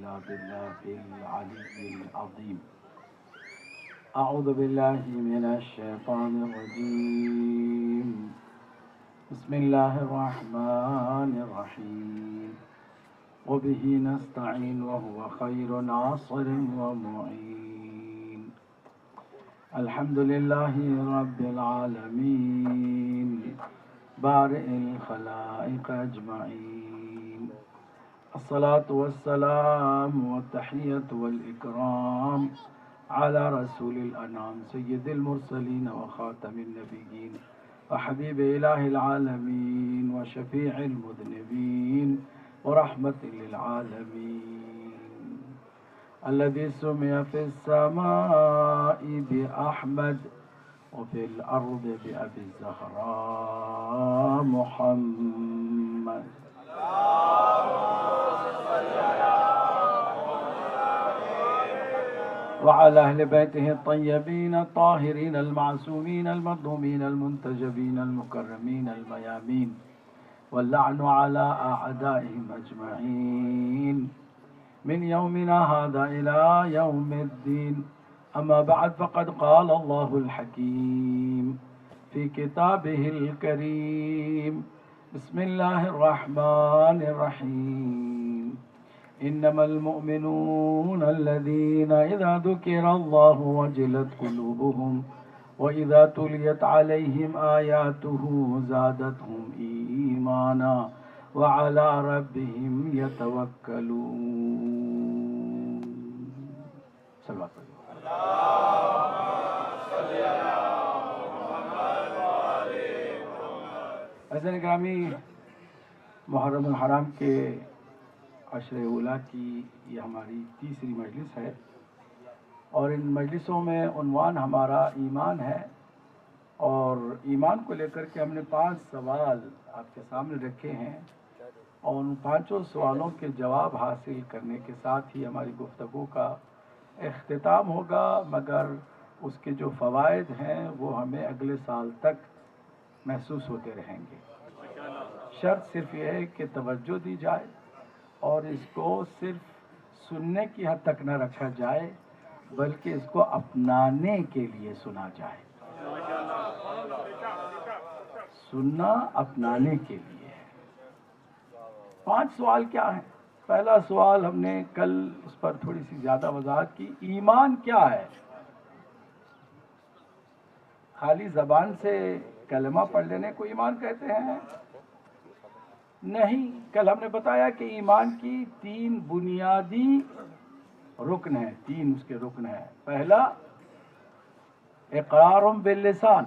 إلا بالله العلي العظيم. أعوذ بالله من الشيطان الرجيم. بسم الله الرحمن الرحيم. وبه نستعين وهو خير ناصر ومعين. الحمد لله رب العالمين بارئ الخلائق أجمعين. الصلاة والسلام والتحية والإكرام على رسول الأنام سيد المرسلين وخاتم النبيين وحبيب إله العالمين وشفيع المذنبين ورحمة للعالمين، الذي سمي في السماء بأحمد وفي الأرض بأبي الزهراء محمد. وعلى أهل بيته الطيبين الطاهرين المعصومين المظلومين المنتجبين المكرمين الميامين، واللعن على أعدائهم أجمعين من يومنا هذا إلى يوم الدين. أما بعد، فقد قال الله الحكيم في كتابه الكريم: بسم الله الرحمن الرحيم. إنما المؤمنون الذين إذا ذكر الله وجلت قلوبهم وإذا تليت عليهم آياته زادتهم إيمانا وعلى ربهم يتوكلون. صلوات اللہ. عزیزان گرامی، محرم الحرام کے عشر اولیٰ کی یہ ہماری تیسری مجلس ہے، اور ان مجلسوں میں عنوان ہمارا ایمان ہے، اور ایمان کو لے کر کے ہم نے 5 سوال آپ کے سامنے رکھے ہیں، اور ان 5 سوالوں کے جواب حاصل کرنے کے ساتھ ہی ہماری گفتگو کا اختتام ہوگا، مگر اس کے جو فوائد ہیں وہ ہمیں اگلے سال تک محسوس ہوتے رہیں گے. شرط صرف یہ ہے کہ توجہ دی جائے اور اس کو صرف سننے کی حد تک نہ رکھا جائے، بلکہ اس کو اپنانے کے لیے سنا جائے. سننا اپنانے کے لیے ہے. 5 سوال کیا ہیں؟ پہلا سوال ہم نے کل اس پر تھوڑی سی زیادہ وضاحت کی. ایمان کیا ہے؟ خالی زبان سے کلمہ پڑھ لینے کو ایمان کہتے ہیں؟ نہیں. کل ہم نے بتایا کہ ایمان کی 3 بنیادی رکن ہیں. 3 اس کے رکن ہیں. پہلا اقرار باللسان،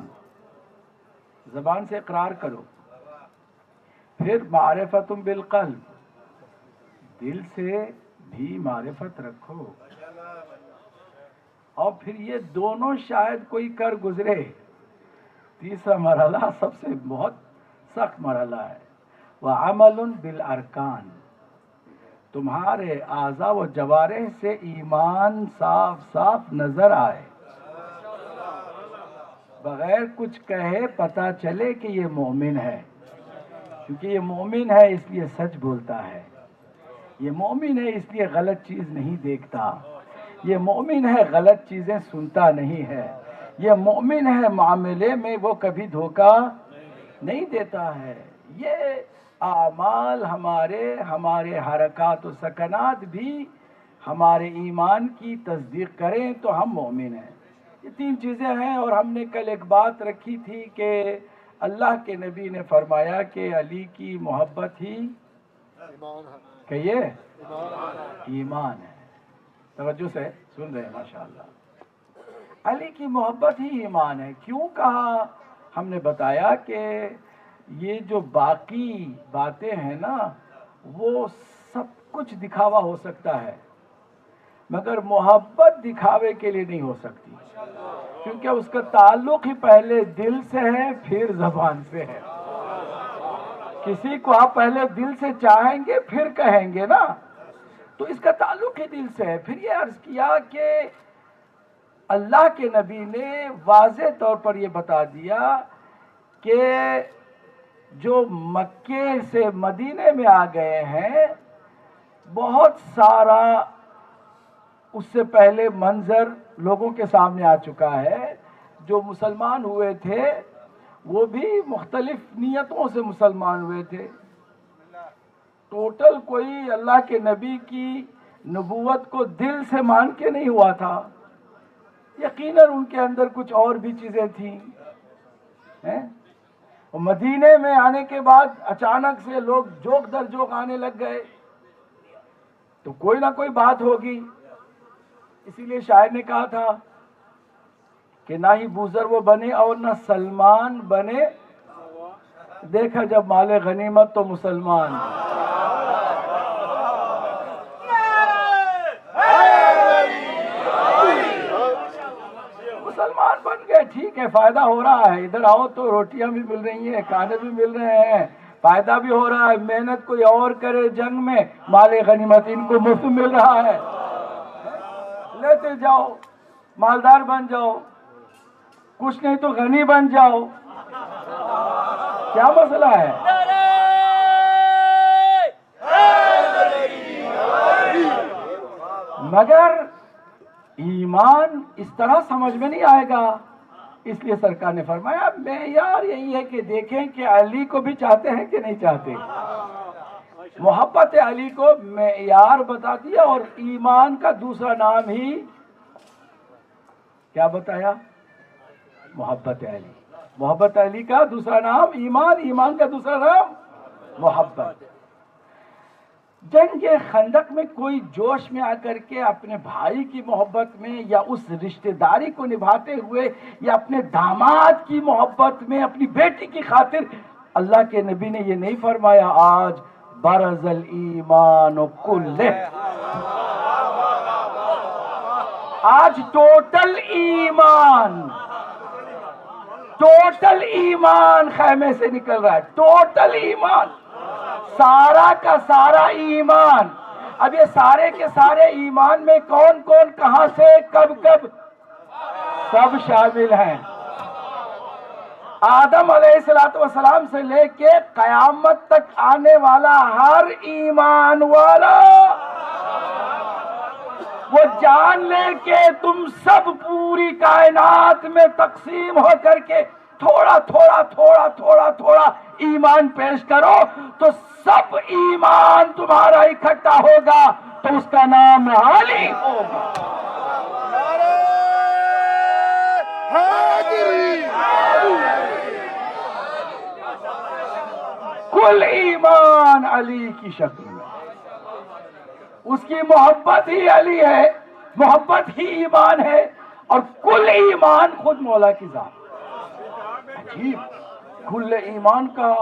زبان سے اقرار کرو. پھر معرفت بالقلب، دل سے بھی معرفت رکھو. اور پھر یہ دونوں شاید کوئی کر گزرے. تیسرا مرحلہ سب سے بہت سخت مرحلہ ہے، وعمل بالارکان. تمہارے اعضاء و جوارح سے ایمان صاف صاف نظر آئے، بغیر کچھ کہے پتہ چلے کہ یہ مومن ہے. کیونکہ یہ مومن ہے اس لیے سچ بولتا ہے، یہ مومن ہے اس لیے غلط چیز نہیں دیکھتا، یہ مومن ہے غلط چیزیں سنتا نہیں ہے، یہ مومن ہے معاملے میں وہ کبھی دھوکہ نہیں دیتا ہے. یہ اعمال ہمارے حرکات و سکنات بھی ہمارے ایمان کی تصدیق کریں تو ہم مومن ہیں. یہ 3 چیزیں ہیں. اور ہم نے کل ایک بات رکھی تھی کہ اللہ کے نبی نے فرمایا کہ علی کی محبت ہی کہ یہ ایمان ہے. توجہ سے سن رہے ہیں ماشاءاللہ. علی کی محبت ہی ایمان ہے. کیوں کہا؟ ہم نے بتایا کہ یہ جو باقی باتیں ہیں نا، وہ سب کچھ دکھاوا ہو سکتا ہے، مگر محبت دکھاوے کے لیے نہیں ہو سکتی، کیونکہ اس کا تعلق ہی پہلے دل سے ہے پھر زبان سے ہے. کسی کو آپ پہلے دل سے چاہیں گے پھر کہیں گے نا، تو اس کا تعلق ہی دل سے ہے. پھر یہ عرض کیا کہ اللہ کے نبی نے واضح طور پر یہ بتا دیا کہ جو مکے سے مدینے میں آ گئے ہیں بہت سارا اس سے پہلے منظر لوگوں کے سامنے آ چکا ہے. جو مسلمان ہوئے تھے وہ بھی مختلف نیتوں سے مسلمان ہوئے تھے. ٹوٹل کوئی اللہ کے نبی کی نبوت کو دل سے مان کے نہیں ہوا تھا. یقیناً ان کے اندر کچھ اور بھی چیزیں تھیں. مدینے میں آنے کے بعد اچانک سے لوگ جوک در جوک آنے لگ گئے تو کوئی نہ کوئی بات ہوگی. اسی لیے شاعر نے کہا تھا کہ نہ ہی بوذر وہ بنے اور نہ سلمان بنے، دیکھا جب مال غنیمت تو مسلمان. مسلمان بن گئے، ٹھیک ہے، فائدہ ہو رہا ہے. ادھر آؤ تو روٹیاں بھی مل رہی ہیں، کھانے بھی مل رہے ہیں، فائدہ بھی ہو رہا ہے. محنت کوئی اور کرے جنگ میں، مال غنیمت ان کو مفت مل رہا ہے. لیتے جاؤ، مالدار بن جاؤ، کچھ نہیں تو غنی بن جاؤ. کیا مسئلہ ہے؟ مگر ایمان اس طرح سمجھ میں نہیں آئے گا. اس لیے سرکار نے فرمایا معیار یہی ہے کہ دیکھیں کہ علی کو بھی چاہتے ہیں کہ نہیں چاہتے. محبت علی کو معیار بتا دیا اور ایمان کا دوسرا نام ہی کیا بتایا؟ محبت علی. محبت علی کا دوسرا نام ایمان، ایمان کا دوسرا نام محبت. جنگ خندق میں کوئی جوش میں آ کر کے اپنے بھائی کی محبت میں یا اس رشتہ داری کو نبھاتے ہوئے یا اپنے داماد کی محبت میں اپنی بیٹی کی خاطر، اللہ کے نبی نے یہ نہیں فرمایا آج برز الایمان کلہ، آج ٹوٹل ایمان خیمے سے نکل رہا ہے. ٹوٹل ایمان، سارا کا سارا ایمان. اب یہ سارے کے سارے ایمان میں کون کون، کہاں سے، کب کب، سب شامل ہیں. آدم علیہ السلام سے لے کے قیامت تک آنے والا ہر ایمان والا وہ جان لے کہ تم سب پوری کائنات میں تقسیم ہو کر کے تھوڑا تھوڑا تھوڑا تھوڑا تھوڑا ایمان پیش کرو تو سب ایمان تمہارا اکٹھا ہوگا تو اس کا نام علی ہوگا. کل ایمان علی کی شکل میں، اس کی محبت ہی علی ہے، محبت ہی ایمان ہے، اور کل ایمان خود مولا کی ذات. عجیب کل ایمان کا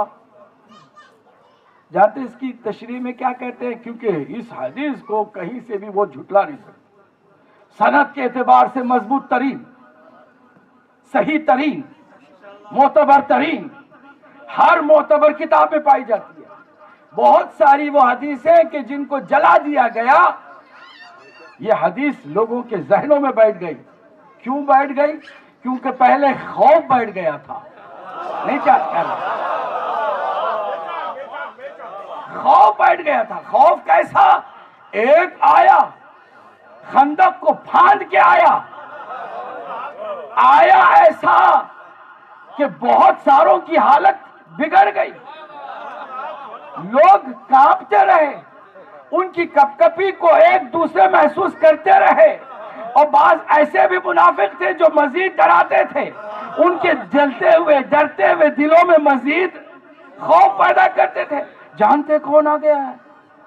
جاتے اس کی تشریح میں کیا کہتے ہیں، کیونکہ اس حدیث کو کہیں سے بھی وہ جھٹلا نہیں سکتے. سند کے اعتبار سے مضبوط ترین، صحیح ترین، معتبر ترین، ہر معتبر کتاب میں پائی جاتی ہے. بہت ساری وہ حدیثیں کہ جن کو جلا دیا گیا، یہ حدیث لوگوں کے ذہنوں میں بیٹھ گئی. کیوں بیٹھ گئی؟ کیونکہ پہلے خوف بیٹھ گیا تھا. نہیں کہنا، خوف بیٹھ گیا تھا. خوف کیسا؟ ایک آیا خندق کو پھاند کے آیا ایسا کہ بہت ساروں کی حالت بگڑ گئی، لوگ کانپتے رہے، ان کی کپ کپی کو ایک دوسرے محسوس کرتے رہے، اور بعض ایسے بھی منافق تھے جو مزید ڈراتے تھے. ان کے جلتے ہوئے ڈرتے ہوئے دلوں میں مزید خوف پیدا کرتے تھے. جانتے کون آ گیا ہے؟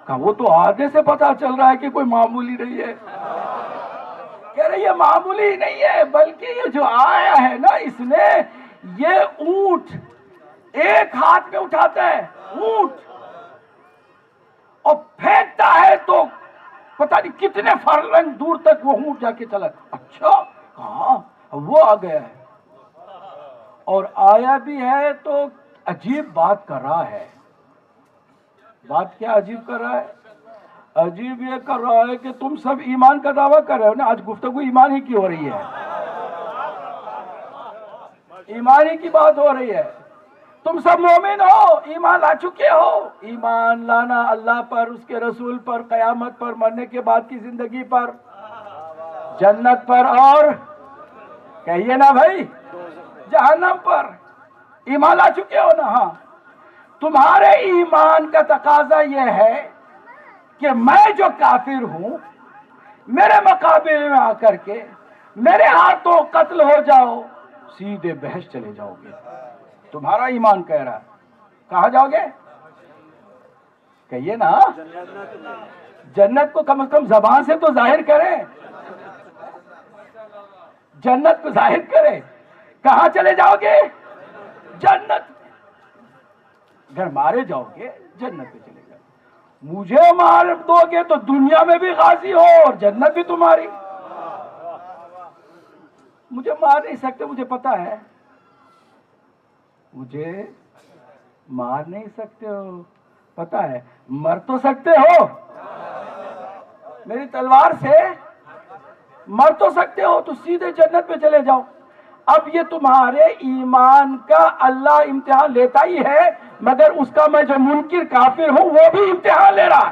کہا وہ تو آگے سے پتا چل رہا ہے کہ کوئی معمولی نہیں ہے. کہہ رہے یہ معمولی نہیں ہے، بلکہ یہ جو آیا ہے نا، اس نے یہ اونٹ ایک ہاتھ میں اٹھاتا ہے، اونٹ، اور پھینکتا ہے تو پتہ نہیں کتنے فرلنگ دور تک وہ اونٹ جا کے چلا. اچھا ہاں وہ آ گیا ہے، اور آیا بھی ہے تو عجیب بات کر رہا ہے. بات کیا عجیب کر رہا ہے؟ عجیب یہ کر رہا ہے کہ تم سب ایمان کا دعویٰ کر رہے ہو نا. آج گفتگو ایمان ہی کی ہو رہی ہے، ایمان ہی کی بات ہو رہی ہے. تم سب مومن ہو، ایمان لا چکے ہو. ایمان لانا اللہ پر، اس کے رسول پر، قیامت پر، مرنے کے بعد کی زندگی پر، جنت پر، اور کہیے نا بھائی جہنم پر. ایمان لا چکے ہو نا؟ ہاں. تمہارے ایمان کا تقاضا یہ ہے کہ میں جو کافر ہوں، میرے مقابلے میں آ کر کے میرے ہاتھوں قتل ہو جاؤ، سیدھے بہشت چلے جاؤ گے. تمہارا ایمان کہہ رہا ہے. کہاں جاؤ گے؟ کہیے نا. جنت کو کم از کم زبان سے تو ظاہر کریں، جنت کو ظاہر کریں. کہاں چلے جاؤ گے؟ جنت. اگر مارے جاؤ گے جنت پہ چلے جاؤ. مجھے مار دو گے تو دنیا میں بھی غازی ہو اور جنت بھی تمہاری. مجھے مار نہیں سکتے، مجھے پتا ہے. مجھے مار نہیں سکتے ہو، پتا ہے. مر تو سکتے ہو میری تلوار سے، مر تو سکتے ہو، تو سیدھے جنت پہ چلے جاؤ. اب یہ تمہارے ایمان کا اللہ امتحان لیتا ہی ہے، مگر اس کا میں جو منکر کافر ہوں وہ بھی امتحان لے رہا.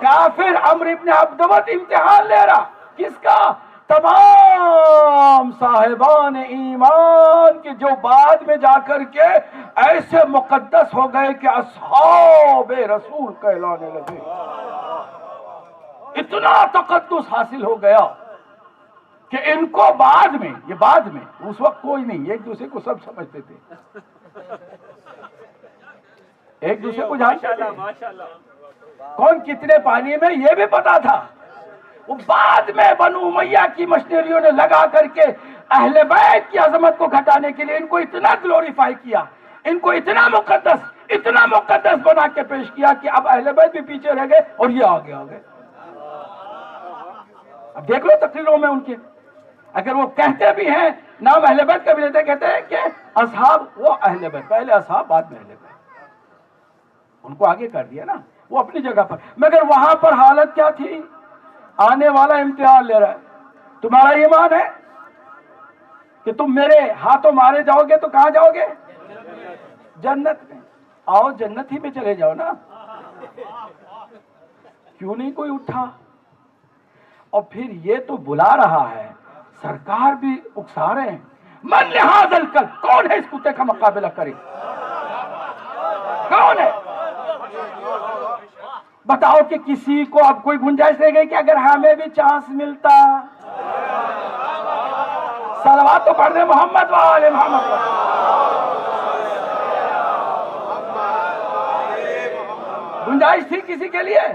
کافر عمرو ابن عبدود امتحان لے رہا. کس کا؟ تمام صاحبان ایمان کے، جو بعد میں جا کر کے ایسے مقدس ہو گئے کہ اصحاب رسول کہلانے لگے. اتنا تقدس حاصل ہو گیا کہ ان کو بعد میں، یہ بعد میں، اس وقت کوئی نہیں، ایک دوسرے کو سب سمجھتے تھے، ایک دوسرے کو جانتے تھے، کون کتنے پانی میں یہ بھی پتا تھا. وہ بعد میں بنو امیہ کی مشنریوں نے لگا کر کے اہل بیت کی عظمت کو گھٹانے کے لیے ان کو اتنا گلوریفائی کیا، ان کو اتنا مقدس بنا کے پیش کیا کہ اب اہل بیت بھی پیچھے رہ گئے اور یہ آگے آ گئے. اب دیکھ لو تقریروں میں ان کے، اگر وہ کہتے بھی ہیں نام اہل بیت کا بھی لیتے، کہتے ہیں کہ اصحاب، وہ اہل بیت، پہلے اصحاب بعد میں اہل بیت. ان کو آگے کر دیا نا وہ اپنی جگہ پر. مگر وہاں پر حالت کیا تھی؟ آنے والا امتحان لے رہا ہے. تمہارا ایمان ہے کہ تم میرے ہاتھوں مارے جاؤ گے تو کہاں جاؤ گے؟ جنت میں. آؤ جنت ہی میں چلے جاؤ نا. کیوں نہیں کوئی اٹھا؟ اور پھر یہ تو بلا رہا ہے، سرکار بھی اکسا رہے ہیں. من لحاظ القلب، کون ہے اس کتے کا مقابلہ کرے؟ کون ہے؟ بتاؤ کہ کسی کو اب کوئی گنجائش رہ گئی کہ اگر ہمیں بھی چانس ملتا؟ صلوات تو پڑھ دیں محمد وآل محمد. گنجائش تھی کسی کے لیے؟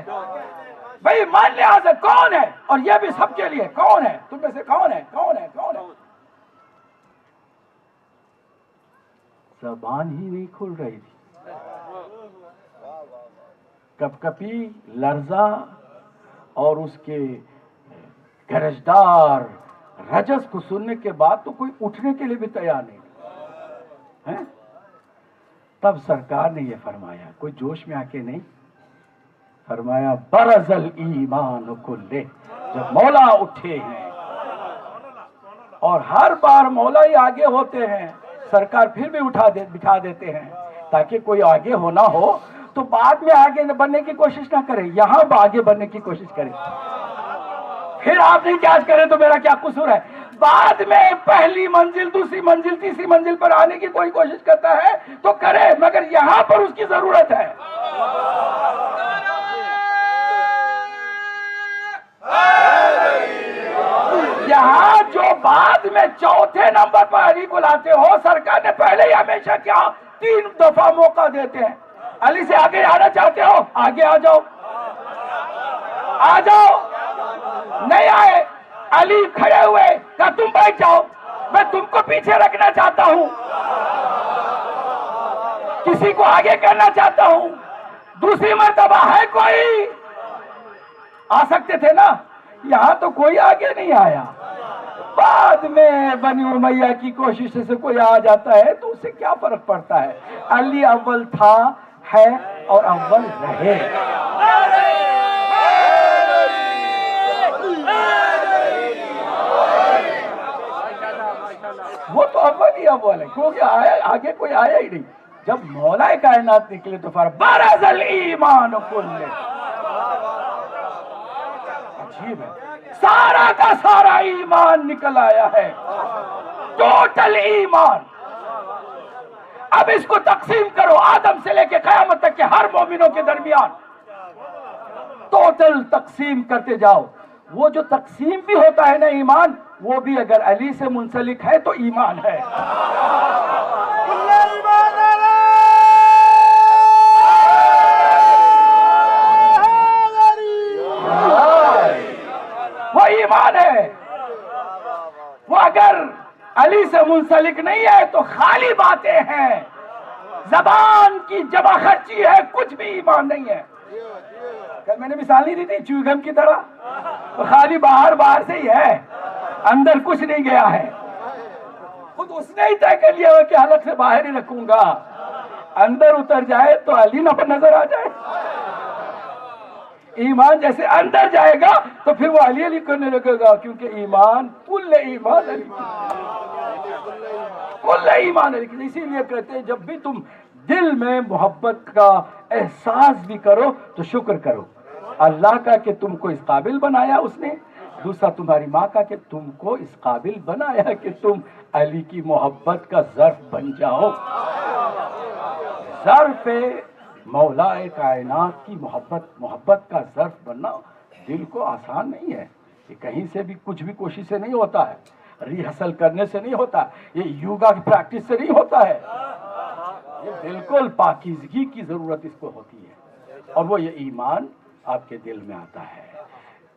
بھئی مان لحاظ کون ہے؟ اور یہ بھی سب کے لیے کون ہے؟ تم میں سے کون ہے؟ کون ہے؟ کون ہے؟ زبان ہی نہیں کھل رہی تھی. کپ کپی، لرزہ اور اس کے گرجدار رجس کو سننے کے بعد تو کوئی اٹھنے کے لیے بھی تیار نہیں. تب سرکار نے یہ فرمایا، کوئی جوش میں آ کے نہیں فرمایا، برز الایمان کلہ. جب مولا اٹھے ہیں، اور ہر بار مولا ہی آگے ہوتے ہیں، سرکار پھر بھی بٹھا دیتے ہیں تاکہ کوئی آگے ہونا ہو تو بعد میں آگے بننے کی کوشش نہ کرے، یہاں آگے بننے کی کوشش کرے. پھر آپ نہیں کیاج کریں تو میرا کیا قصور ہے؟ بعد میں پہلی منزل، دوسری منزل، تیسری منزل پر آنے کی کوئی کوشش کرتا ہے تو کرے، مگر یہاں پر اس کی ضرورت ہے. یہاں جو بعد میں چوتھے نمبر پر علی کو لاتے ہو، سرکار نے پہلے ہی ہمیشہ کیا 3 دفعہ موقع دیتے ہیں. علی سے آگے آنا چاہتے ہو؟ آگے آ جاؤ، آ جاؤ. نہیں آئے، علی کھڑے ہوئے، کہا تم بیٹھ جاؤ، میں تم کو پیچھے رکھنا چاہتا ہوں، کسی کو آگے کرنا چاہتا ہوں. دوسری مرتبہ ہے کوئی؟ آ سکتے تھے نا. یہاں تو کوئی آگے نہیں آیا. بعد میں بنی امیہ کی کوشش سے کوئی آ جاتا ہے تو اس سے کیا فرق پڑتا ہے؟ علی اول تھا، ہے اور اول رہے. وہ تو اول ہی بولے کیونکہ آگے کوئی آیا ہی نہیں. جب مولا کائنات نکلے تو برز الایمان کلہ. عجیب ہے, سارا کا سارا ایمان نکل آیا ہے, ٹوٹل ایمان. اب اس کو تقسیم کرو آدم سے لے کے قیامت تک کے ہر مومنوں کے درمیان, ٹوٹل تقسیم کرتے جاؤ. وہ جو تقسیم بھی ہوتا ہے نا ایمان, وہ بھی اگر علی سے منسلک ہے تو ایمان ہے. وہ ایمان ہے. وہ اگر علی سے منسلک نہیں ہے تو خالی باتیں ہیں, زبان کی جمع خرچی ہے, کچھ بھی ایمان نہیں ہے. کل میں نے مثال نہیں دی تھی چوگم کی طرح, تو خالی باہر سے ہی ہے, اندر کچھ نہیں گیا ہے. خود اس نے ہی طے کر لیا ہو کہ حلق سے باہر ہی رکھوں گا, اندر اتر جائے تو علی نہ نظر آ جائے. ایمان جیسے اندر جائے گا تو پھر وہ علی علی کرنے لگے گا, کیونکہ ایمان کل ایمان علی, کل ایمان علی. اسی لیے کہتے ہیں جب بھی تم دل میں محبت کا احساس بھی کرو تو شکر کرو اللہ کا کہ تم کو اس قابل بنایا اس نے, دوسرا تمہاری ماں کا کہ تم کو اس قابل بنایا کہ تم علی کی محبت کا ظرف بن جاؤ. ظرف مولا کائنات کی محبت کا ظرف بننا دل کو آسان نہیں ہے. یہ کہیں سے بھی کچھ بھی کوشش سے نہیں ہوتا ہے, ریہرسل کرنے سے نہیں ہوتا, یہ یوگا کی پریکٹس سے نہیں ہوتا ہے. یہ بالکل پاکیزگی کی ضرورت اس کو ہوتی ہے, اور وہ یہ ایمان آپ کے دل میں آتا ہے.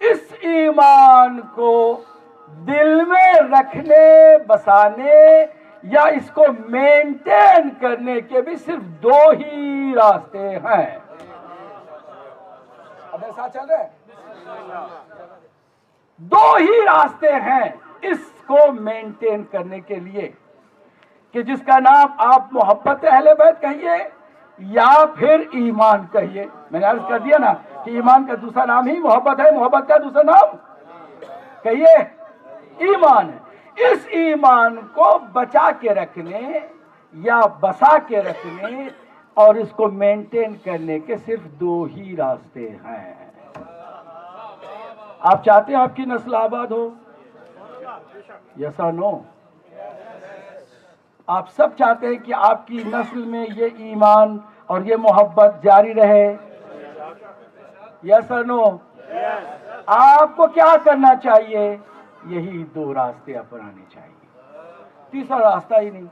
اس ایمان کو دل میں رکھنے بسانے یا اس کو مینٹین کرنے کے بھی صرف دو ہی راستے ہیں. اب ایسا چل رہا ہے, دو ہی راستے ہیں اس کو مینٹین کرنے کے لیے, کہ جس کا نام آپ محبت اہل بیت کہیے یا پھر ایمان کہیے. میں نے عرض کر دیا نا کہ ایمان کا دوسرا نام ہی محبت ہے, محبت کا دوسرا نام کہیے ایمان ہے. اس ایمان کو بچا کے رکھنے یا بسا کے رکھنے اور اس کو مینٹین کرنے کے صرف دو ہی راستے ہیں. آپ چاہتے ہیں آپ کی نسل آباد ہو؟ یس اور نو؟ آپ سب چاہتے ہیں کہ آپ کی نسل میں یہ ایمان اور یہ محبت جاری رہے؟ یس اور نو؟ آپ کو کیا کرنا چاہیے؟ یہی دو راستے اپنانے چاہیے, تیسرا راستہ ہی نہیں.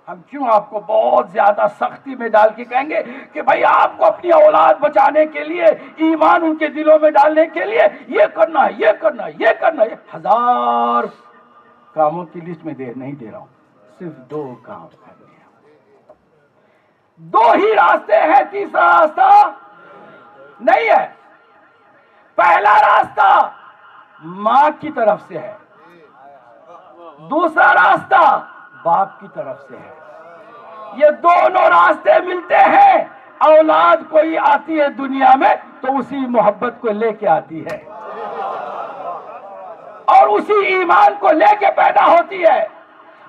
ہم کیوں آپ کو بہت زیادہ سختی میں ڈال کے کہیں گے کہ بھائی آپ کو اپنی اولاد بچانے کے لیے, ایمان ان کے دلوں میں ڈالنے کے لیے یہ کرنا ہے, یہ کرنا ہے, یہ کرنا ہے. 1000 کاموں کی لسٹ میں نہیں دے رہا ہوں, صرف 2 کام کرنے ہیں. 2 ہی راستے ہیں, تیسرا راستہ نہیں ہے. پہلا راستہ ماں کی طرف سے ہے, دوسرا راستہ باپ کی طرف سے ہے. یہ دونوں راستے ملتے ہیں, اولاد کوئی آتی ہے دنیا میں تو اسی محبت کو لے کے آتی ہے اور اسی ایمان کو لے کے پیدا ہوتی ہے.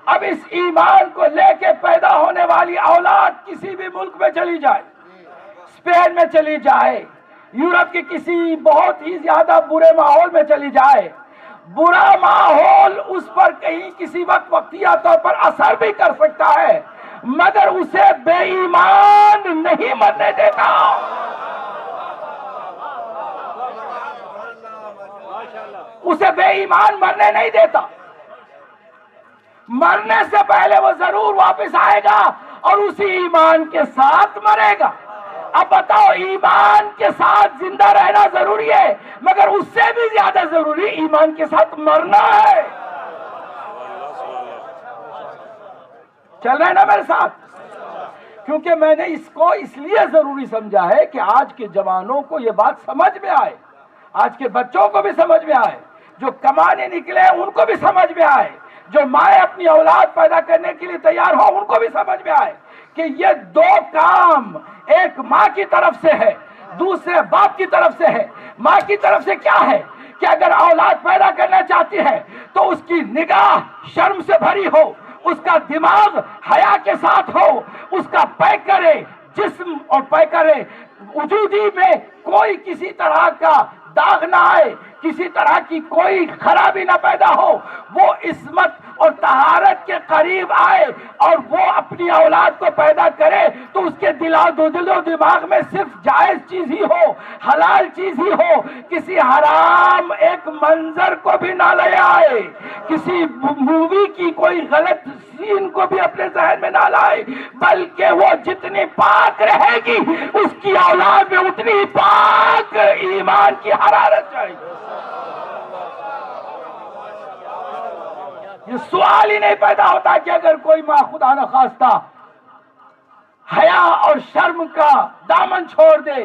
اب اس ایمان کو لے کے پیدا ہونے والی اولاد کسی بھی ملک میں چلی جائے, اسپین میں چلی جائے, یورپ کے کسی بہت ہی زیادہ برے ماحول میں چلی جائے, برا ماحول اس پر کہیں کسی وقتیہ طور پر اثر بھی کر سکتا ہے, مگر اسے بے ایمان نہیں مرنے دیتا. اسے بے ایمان مرنے نہیں دیتا. مرنے سے پہلے وہ ضرور واپس آئے گا اور اسی ایمان کے ساتھ مرے گا. اب بتاؤ, ایمان کے ساتھ زندہ رہنا ضروری ہے, مگر اس سے بھی زیادہ ضروری ایمان کے ساتھ مرنا ہے. چل رہے ہیں نا میرے ساتھ؟ کیونکہ میں نے اس کو اس لیے ضروری سمجھا ہے کہ آج کے جوانوں کو یہ بات سمجھ میں آئے, آج کے بچوں کو بھی سمجھ میں آئے, جو کمانے نکلے ان کو بھی سمجھ میں آئے, جو مائیں اپنی اولاد پیدا کرنے کے لیے تیار ہو ان کو بھی سمجھ میں آئے کہ یہ 2 کام, ایک ماں کی طرف سے ہے, دوسرے باپ کی طرف سے ہے. ماں کی طرف سے کیا ہے کہ اگر اولاد پیدا کرنا چاہتی ہے تو اس کی نگاہ شرم سے بھری ہو, اس کا دماغ حیا کے ساتھ ہو، اس کا پیکر جسم اور پیکر وجودی میں کوئی کسی طرح کا داغ نہ آئے، کسی طرح کی کوئی خرابی نہ پیدا ہو، وہ عصمت اور طہارت کے قریب آئے اور وہ اپنی اولاد کو پیدا کرے تو اس کے دل و دماغ میں صرف جائز چیز ہی ہو، حلال چیز ہی ہو، کسی حرام ایک منظر کو بھی نہ لے آئے، کسی مووی کی کوئی غلط سین کو بھی اپنے ذہن میں نہ لائے، بلکہ وہ جتنی پاک رہے گی اس کی اولاد میں اتنی پاک ایمان کی حرارت جائے گی۔ یہ سوال ہی نہیں پیدا ہوتا کہ اگر کوئی ماں خدا نخواستہ حیا اور شرم کا دامن چھوڑ دے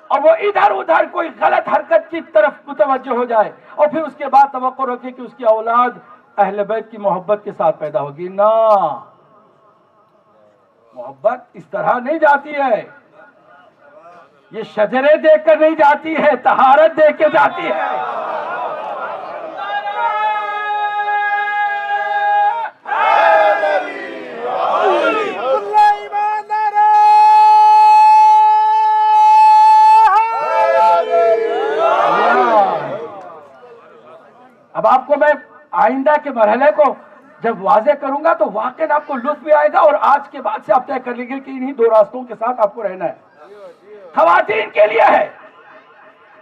اور وہ ادھر ادھر کوئی غلط حرکت کی طرف متوجہ ہو جائے اور پھر اس کے بعد توقع رکھے کہ اس کی اولاد اہل بیت کی محبت کے ساتھ پیدا ہوگی۔ نہ، محبت اس طرح نہیں جاتی ہے، یہ شجرے دیکھ کر نہیں جاتی ہے، طہارت دیکھ کے جاتی ہے۔ اب آپ کو میں آئندہ کے مرحلے کو جب واضح کروں گا تو واقعی آپ کو لطف بھی آئے گا، اور آج کے بعد سے آپ طے کر لیں گے کہ انہی دو راستوں کے ساتھ آپ کو رہنا ہے۔ خواتین کے لیے ہے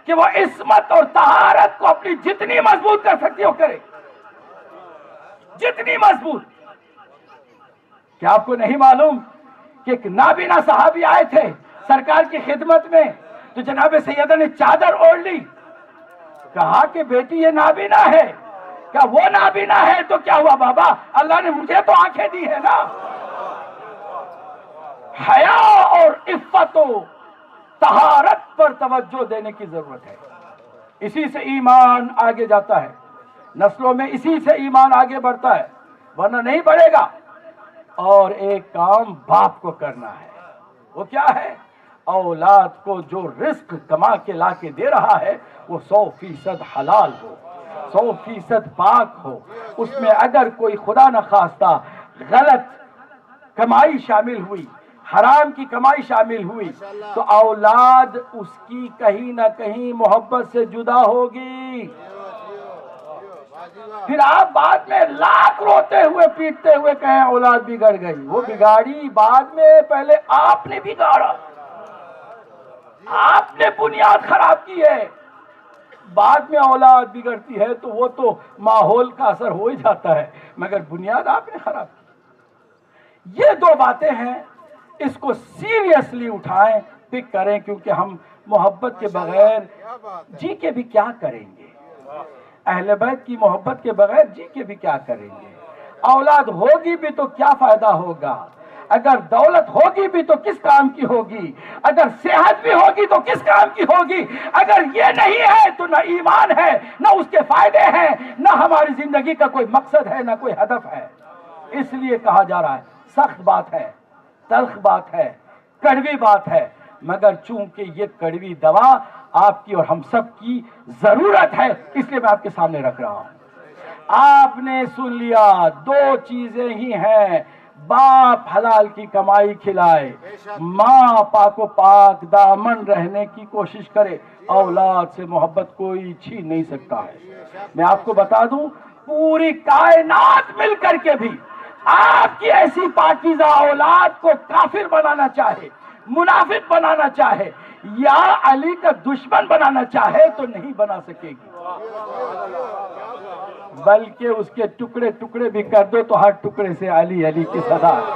کہ وہ عصمت اور طہارت کو اپنی جتنی مضبوط کر سکتی ہو کرے، جتنی مضبوط۔ کیا آپ کو نہیں معلوم کہ ایک نابینا صحابی آئے تھے سرکار کی خدمت میں، تو جناب سیدہ نے چادر اوڑھ لی، کہا کہ بیٹی یہ نابینا ہے، کہا وہ نابینا ہے تو کیا ہوا بابا، اللہ نے مجھے تو آنکھیں دی ہے نا۔ حیا اور عفت و طہارت پر توجہ دینے کی ضرورت ہے، اسی سے ایمان آگے جاتا ہے، نسلوں میں اسی سے ایمان آگے بڑھتا ہے، ورنہ نہیں بڑھے گا۔ اور ایک کام باپ کو کرنا ہے، وہ کیا ہے؟ اولاد کو جو رزق کما کے لا کے دے رہا ہے وہ 100% حلال ہو، 100% پاک ہو، اس میں اگر کوئی خدا نخواستہ غلط کمائی شامل ہوئی، حرام کی کمائی شامل ہوئی تو اولاد اس کی کہیں نہ کہیں محبت سے جدا ہوگی۔ پھر آپ بعد میں لاکھ روتے ہوئے پیٹتے ہوئے کہیں اولاد بگڑ گئی، وہ بگاڑی بعد میں، پہلے آپ نے بگاڑا، آپ نے بنیاد خراب کی ہے، بعد میں اولاد بگڑتی ہے تو وہ تو ماحول کا اثر ہو ہی جاتا ہے، مگر بنیاد آپ نے خراب کی۔ یہ دو باتیں ہیں، اس کو سیریسلی اٹھائیں، پک کریں، کیونکہ ہم محبت کے بغیر جی کے بھی کیا کریں گے، اہل بیت کی محبت کے بغیر جی کے بھی کیا کریں گے۔ اولاد ہوگی بھی تو کیا فائدہ ہوگا، اگر دولت ہوگی بھی تو کس کام کی ہوگی، اگر صحت بھی ہوگی تو کس کام کی ہوگی، اگر یہ نہیں ہے تو نہ ایمان ہے، نہ اس کے فائدے ہیں، نہ ہماری زندگی کا کوئی مقصد ہے، نہ کوئی ہدف ہے۔ اس لیے کہا جا رہا ہے، سخت بات ہے، تلخ بات ہے، کڑوی بات ہے، مگر چونکہ یہ کڑوی دوا آپ کی اور ہم سب کی ضرورت ہے، اس لیے میں آپ کے سامنے رکھ رہا ہوں۔ آپ نے سن لیا، دو چیزیں ہی ہیں، باپ حلال کی کمائی کھلائے، ماں پاک و پاک دامن رہنے کی کوشش کرے، اولاد سے محبت کوئی چھین نہیں سکتا ہے۔ میں آپ کو بتا دوں، پوری کائنات مل کر کے بھی آپ کی ایسی پاکیزہ اولاد کو کافر بنانا چاہے، منافق بنانا چاہے یا علی کا دشمن بنانا چاہے تو نہیں بنا سکے گی، بلکہ اس کے ٹکڑے ٹکڑے بھی کر دو تو ہر ٹکڑے سے علی علی کی صدا ہے۔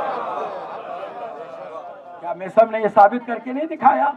کیا میثم نے یہ ثابت کر کے نہیں دکھایا؟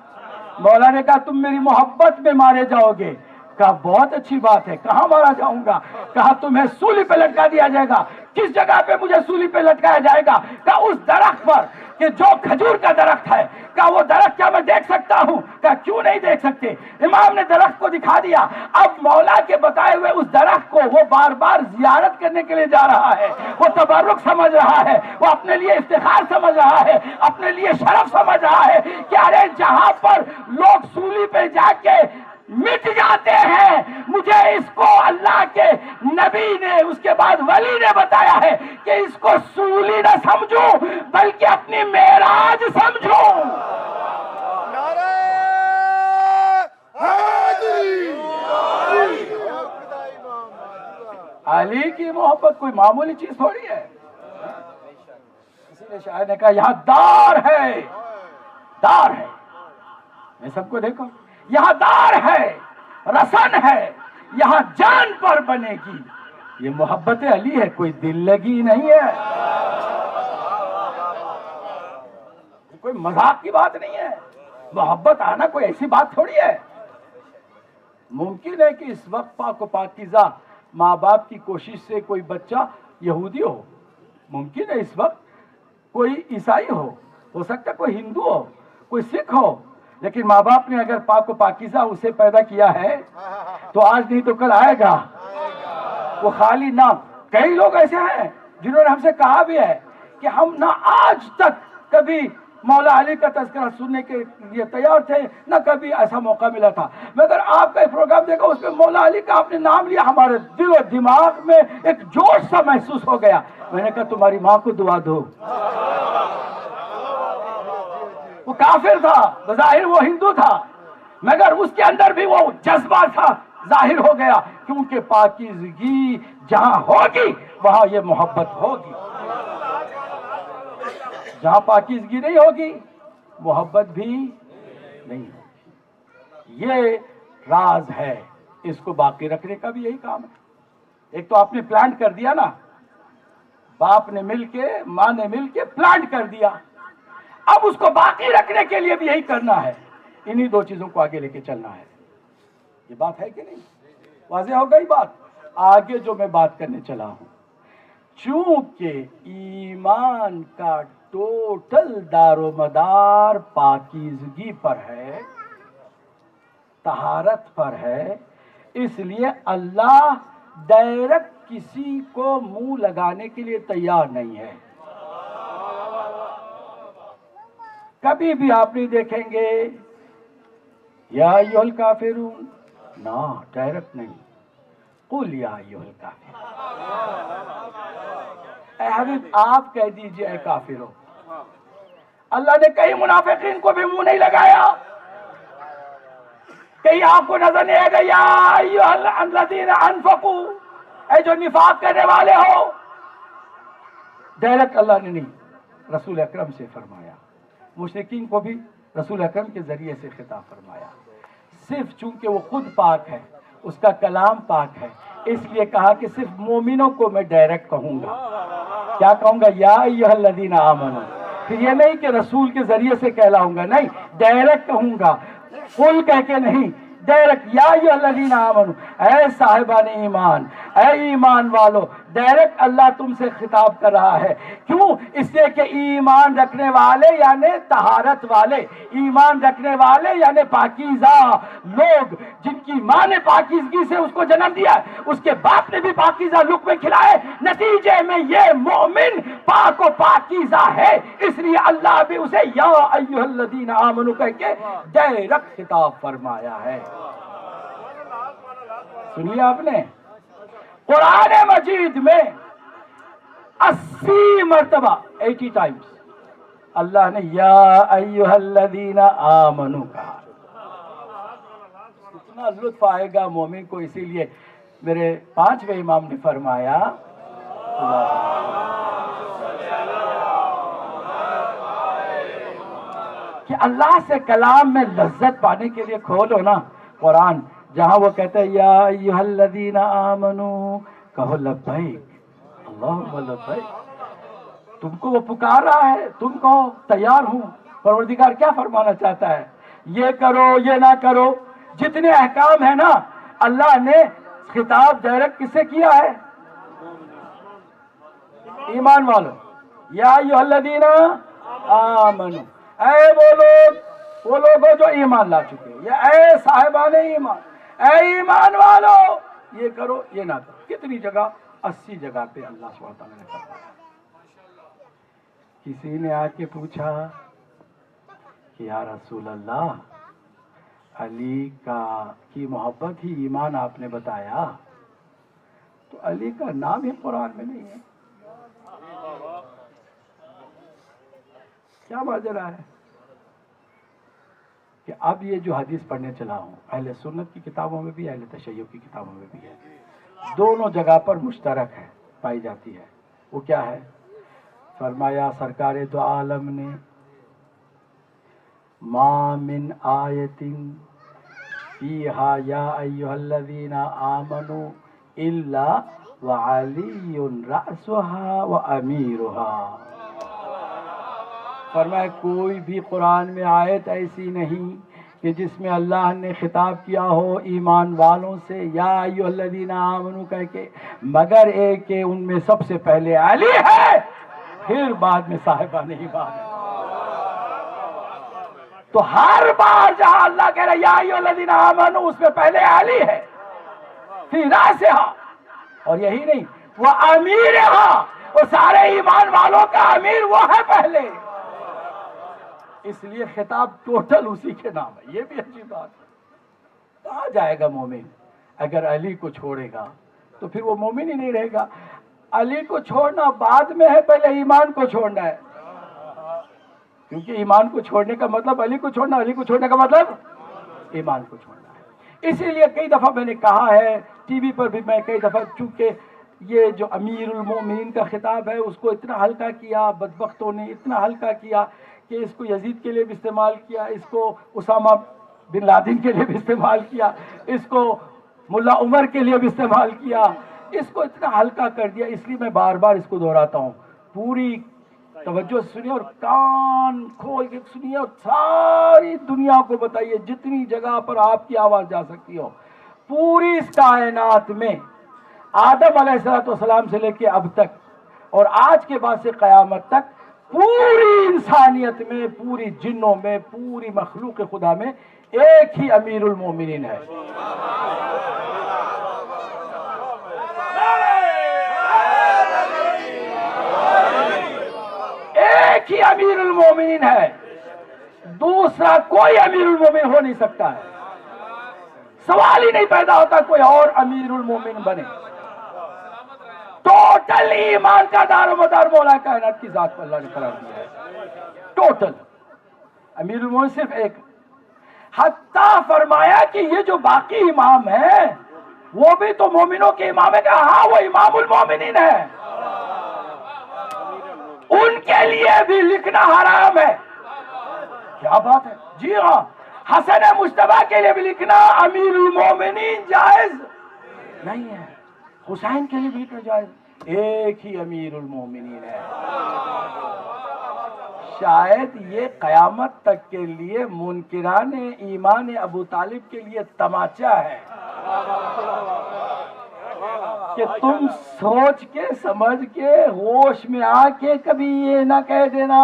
مولا نے کہا تم میری محبت میں مارے جاؤ گے، کہا بہت اچھی بات ہے، کہاں مارا جاؤں گا؟ کہا تمہیں سولی پہ لٹکا دیا جائے گا۔ کس جگہ پہ مجھے سولی پہ لٹکایا جائے گا؟ کہا اس درخت پر کہ جو کھجور کا درخت ہے۔ کہا وہ درخت کیا میں دیکھ سکتا ہوں؟ کہا کیوں نہیں دیکھ سکتے؟ امام نے درخت کو دکھا دیا، اب مولا کے بتائے ہوئے اس درخت کو وہ بار بار زیارت کرنے کے لیے جا رہا ہے، وہ تبرک سمجھ رہا ہے، وہ اپنے لیے افتخار سمجھ رہا ہے، اپنے لیے شرف سمجھ رہا ہے کہ ارے جہاں پر لوگ سولی پہ جا کے مٹ جاتے ہیں، مجھے اس کو اللہ کے نبی نے اس کے بعد ولی نے بتایا ہے کہ اس کو سولی نہ سمجھوں بلکہ اپنی معراج سمجھوں. علی کی محبت کوئی معمولی چیز تھوڑی ہے. کسی نے شاعر نے کہا یہاں دار ہے، دار ہے. میں سب کو دیکھو، یہاں دار ہے، رسن ہے، یہاں جان پر بنے گی. یہ محبت علی ہے، کوئی دل لگی نہیں ہے، کوئی مذاق کی بات نہیں ہے. محبت آنا کوئی ایسی بات تھوڑی ہے. ممکن ہے کہ اس وقت پاک و پاکیزہ ماں باپ کی کوشش سے کوئی بچہ یہودی ہو، ممکن ہے اس وقت کوئی عیسائی ہو سکتا ہے کوئی ہندو ہو، کوئی سکھ ہو، لیکن ماں باپ نے اگر پاک و پاکیزہ اسے پیدا کیا ہے تو آج نہیں تو کل آئے گا. وہ خالی نہ، کئی لوگ ایسے ہیں جنہوں نے ہم سے کہا بھی ہے کہ ہم نہ آج تک کبھی مولا علی کا تذکرہ سننے کے لیے تیار تھے، نہ کبھی ایسا موقع ملا تھا، مگر آپ کا پروگرام دیکھا اس میں مولا علی کا آپ نے نام لیا، ہمارے دل و دماغ میں ایک جوش سا محسوس ہو گیا. میں نے کہا تمہاری ماں کو دعا دو. وہ کافر تھا، بظاہر وہ ہندو تھا، مگر اس کے اندر بھی وہ جذبہ تھا، ظاہر ہو گیا، کیونکہ پاکیزگی جہاں ہوگی وہاں یہ محبت ہوگی. جہاں پاکیزگی نہیں ہوگی محبت بھی نہیں ہوگی. یہ راز ہے، اس کو باقی رکھنے کا بھی یہی کام ہے. ایک تو آپ نے پلانٹ کر دیا نا، باپ نے مل کے ماں نے مل کے پلانٹ کر دیا، اب اس کو باقی رکھنے کے لیے بھی یہی کرنا ہے. انہی دو چیزوں کو آگے لے کے چلنا ہے. یہ بات ہے کہ نہیں؟ واضح ہو گئی بات؟ آگے جو میں بات کرنے چلا ہوں، چونکہ ایمان کا ٹوٹل دار و مدار پاکیزگی پر ہے، طہارت پر ہے، اس لیے اللہ ڈائریکٹ کسی کو منہ لگانے کے لیے تیار نہیں ہے. کبھی بھی آپ نہیں دیکھیں گے یا ایھا الکافرون، نہ، ڈائریکٹ نہیں. قل یا ایھا الکافرون، اے حبیب آپ کہہ دیجئے اے کافروں. اللہ نے کئی منافقین کو بھی منہ نہیں لگایا. کہیں آپ کو نظر نہیں آئے گا یا ایھا الذین انفقوا، اے جو نفاق کرنے والے ہو. ڈائریکٹ اللہ نے نہیں، رسول اکرم سے فرمایا. مشرکین کو بھی رسول اکرم کے ذریعے سے خطاب فرمایا. صرف چونکہ وہ خود پاک ہے، اس کا کلام پاک ہے، اس لیے کہا کہ صرف مومنوں کو میں ڈائریکٹ کہوں گا. کیا کہوں گا؟ یا ایھا الذین آمنوا. پھر یہ نہیں کہ رسول کے ذریعے سے کہلاؤں گا، نہیں، ڈائریکٹ کہوں گا. قل کہہ کے نہیں، ڈائریکٹ یا ایھا الذین آمنوا، اے صاحبان ایمان، اے ایمان والو. ڈائریکٹ اللہ تم سے خطاب کر رہا ہے. کیوں؟ اس لیے کہ ایمان رکھنے والے یعنی طہارت والے، ایمان رکھنے والے یعنی پاکیزہ لوگ، جن کی ماں نے پاکیزگی سے اس کو جنم دیا، اس کے باپ نے بھی پاکیزہ لقمے کھلائے، نتیجے میں یہ مومن پاک و پاکیزہ ہے. اس لیے اللہ بھی اسے یا ایھا الذین آمنوا کہہ کے ڈائریکٹ خطاب فرمایا ہے. سنیے آپ نے قرآن مجید میں 80 مرتبہ 80 ٹائمز اللہ نے یا ایھا الذین آمنوا کہا. اتنا لطف آئے گا مومن کو. اسی لیے میرے 5ویں امام نے فرمایا کہ اللہ سے کلام میں لذت پانے کے لیے کھولو نا قرآن، جہاں وہ کہتے ہیں یا ایھا الذین آمنوا، کہو لبیک اللہم لبیک. تم کو وہ پکار رہا ہے، تم کہو تیار ہوں. پروردگار کیا فرمانا چاہتا ہے؟ یہ کرو، یہ نہ کرو. جتنے احکام ہیں نا، اللہ نے خطاب ڈائریکٹ کس سے کیا ہے؟ ایمان والو. یا ایھا الذین آمنوا، اے وہ لوگ جو ایمان لا چکے، یا اے صاحبان ایمان، اے ایمان والو، یہ کرو یہ نہ کرو. کتنی جگہ؟ 80 جگہ پہ اللہ سبحانہ وتعالیٰ نے فرمایا. کسی نے آ کے پوچھا کہ یا رسول اللہ علی کی محبت ہی ایمان آپ نے بتایا، تو علی کا نام ہی قرآن میں نہیں ہے، کیا ماجرا ہے؟ کہ اب یہ جو حدیث پڑھنے چلا ہوں، اہل سنت کی کتابوں میں بھی، اہل تشیع کی کتابوں میں بھی ہے، دونوں جگہ پر مشترک ہے، پائی جاتی ہے۔ وہ کیا ہے؟ فرمایا سرکار دو عالم نے، ما من آیت فیہا یا ایہا الذین آمنوا الا وعلی رأسها وامیرها۔ فرمایا کوئی بھی قرآن میں آیت ایسی نہیں کہ جس میں اللہ نے خطاب کیا ہو ایمان والوں سے یا ایھا الذین آمنوا کہہ کے، مگر ایک کہ ان میں سب سے پہلے علی ہے، پھر بعد میں صاحبان ایمان ہے۔ تو ہر بار جہاں اللہ کہہ رہا ہے یا ایھا الذین آمنوا، اس میں پہلے علی ہے، فی رأسہا، اور یہی نہیں وہ امیرہا، وہ سارے ایمان والوں کا امیر وہ ہے پہلے، اس لیے خطاب ٹوٹل اسی کے نام ہے۔ یہ بھی اچھی بات ہے۔ کہاں جائے گا مومن اگر علی کو چھوڑے گا؟ تو پھر وہ مومن ہی نہیں رہے گا۔ علی کو چھوڑنا بعد میں ہے، پہلے ایمان کو چھوڑنا ہے، کیونکہ ایمان کو چھوڑنے کا مطلب علی کو چھوڑنا، علی کو چھوڑنے کا مطلب ایمان کو چھوڑنا ہے۔ اسی لیے کئی دفعہ میں نے کہا ہے، ٹی وی پر بھی میں کئی دفعہ، چونکہ یہ جو امیر المومنین کا خطاب ہے اس کو اتنا ہلکا کیا بدبختوں نے، اتنا ہلکا کیا کہ اس کو یزید کے لیے بھی استعمال کیا، اس کو اسامہ بن لادن کے لیے بھی استعمال کیا، اس کو ملا عمر کے لیے بھی استعمال کیا، اس کو اتنا ہلکا کر دیا۔ اس لیے میں بار بار اس کو دہراتا ہوں، پوری توجہ سے سنیے اور کان کھول کے سنیے اور ساری دنیا کو بتائیے، جتنی جگہ پر آپ کی آواز جا سکتی ہو، پوری اس کائنات میں آدم علیہ السلام سے لے کے اب تک اور آج کے بعد سے قیامت تک، پوری انسانیت میں، پوری جنوں میں، پوری مخلوق خدا میں ایک ہی امیر المومنین ہے۔ ایک ہی امیر المومنین ہے، دوسرا کوئی امیر المومن ہو نہیں سکتا ہے، سوال ہی نہیں پیدا ہوتا کوئی اور امیر المومن بنے۔ ٹوٹل ایمان کا دار و مدار مولا کائنات کی ذات پر اللہ نے قرار دیا ہے، ٹوٹل امیر المومن صرف ایک۔ حتیٰ فرمایا کہ یہ جو باقی امام ہیں وہ بھی تو مومنوں کے امام ہے، کہ ہاں وہ امام المومنین ہے، ان کے لیے بھی لکھنا حرام ہے۔ کیا بات ہے؟ جی ہاں، حسن مجتبیٰ کے لیے بھی لکھنا امیر المومنین جائز نہیں ہے، حسین کے لیے بھی لکھنا جائز، ایک ہی امیر المومنین ہے۔ شاید یہ قیامت تک کے لیے منکران ایمان ابو طالب کے لیے تماچا ہے کہ تم سوچ کے سمجھ کے ہوش میں آ کے کبھی یہ نہ کہہ دینا